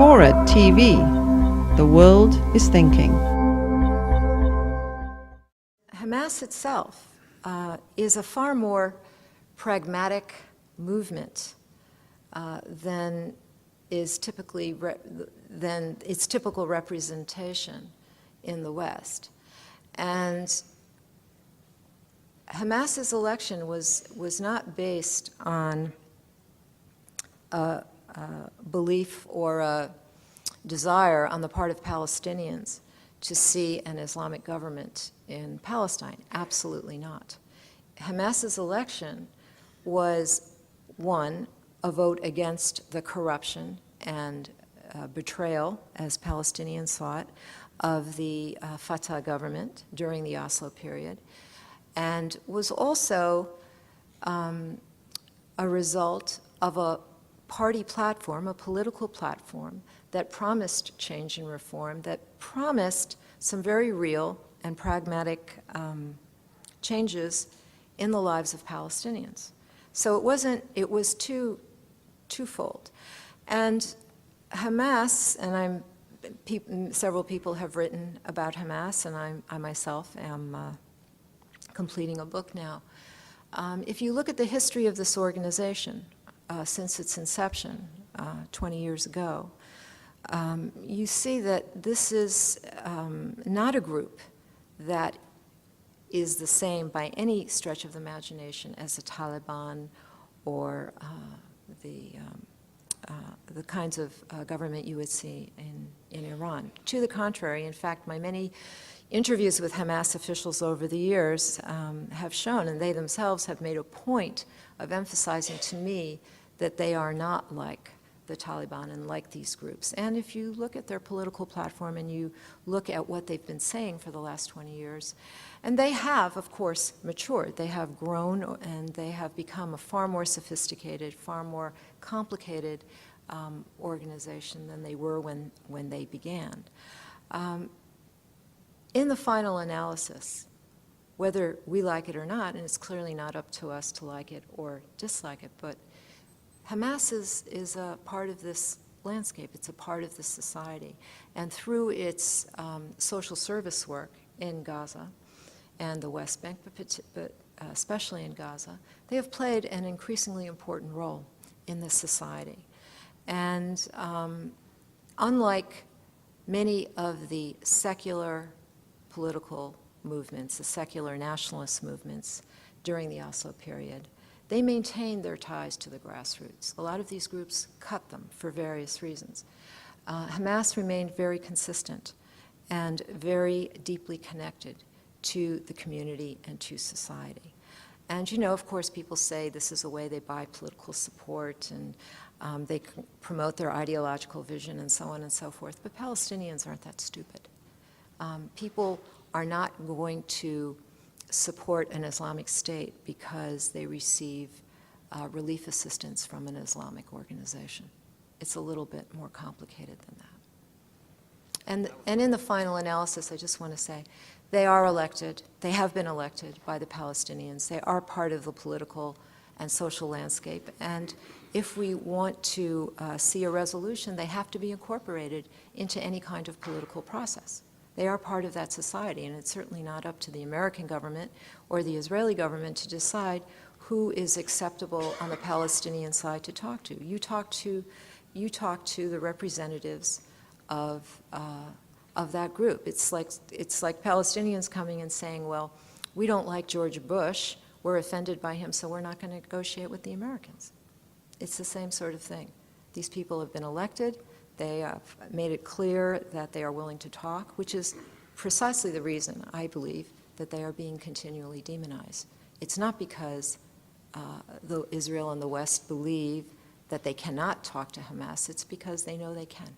Forward TV. The world is thinking. Hamas itself is a far more pragmatic movement than is typically than its typical representation in the West. And Hamas's election was not based on a belief or a desire on the part of Palestinians to see an Islamic government in Palestine. Absolutely not. Hamas's election was, one, a vote against the corruption and betrayal, as Palestinians saw it, of the Fatah government during the Oslo period, and was also a result of a party platform, a political platform that promised change and reform, that promised some very real and pragmatic changes in the lives of Palestinians. So it was twofold. And Hamas, and several people have written about Hamas, and I myself am completing a book now. If you look at the history of this organization since its inception 20 years ago, you see that this is not a group that is the same by any stretch of the imagination as the Taliban or the kinds of government you would see in Iran. To the contrary, in fact, my many interviews with Hamas officials over the years have shown, and they themselves have made a point of emphasizing to me, that they are not like the Taliban and like these groups. And if you look at their political platform and you look at what they've been saying for the last 20 years, and they have, of course, matured. They have grown and they have become a far more sophisticated, far more complicated organization than they were when they began. In the final analysis, whether we like it or not, and it's clearly not up to us to like it or dislike it, but Hamas is a part of this landscape. It's a part of this society. And through its social service work in Gaza and the West Bank, but especially in Gaza, they have played an increasingly important role in this society. And unlike many of the secular political movements, the secular nationalist movements during the Oslo period, they maintained their ties to the grassroots. A lot of these groups cut them for various reasons. Hamas remained very consistent and very deeply connected to the community and to society. And you know, of course, people say this is a way they buy political support and they promote their ideological vision and so on and so forth. But Palestinians aren't that stupid. People are not going to support an Islamic State because they receive relief assistance from an Islamic organization. It's a little bit more complicated than that. And in the final analysis, I just want to say, they are elected, they have been elected by the Palestinians. They are part of the political and social landscape. And if we want to see a resolution, they have to be incorporated into any kind of political process. They are part of that society, and it's certainly not up to the American government or the Israeli government to decide who is acceptable on the Palestinian side to talk to. You talk to the representatives of that group. It's like Palestinians coming and saying, well, we don't like George Bush, we're offended by him, so we're not going to negotiate with the Americans. It's the same sort of thing. These people have been elected. They have made it clear that they are willing to talk, which is precisely the reason, I believe, that they are being continually demonized. It's not because Israel and the West believe that they cannot talk to Hamas. It's because they know they can.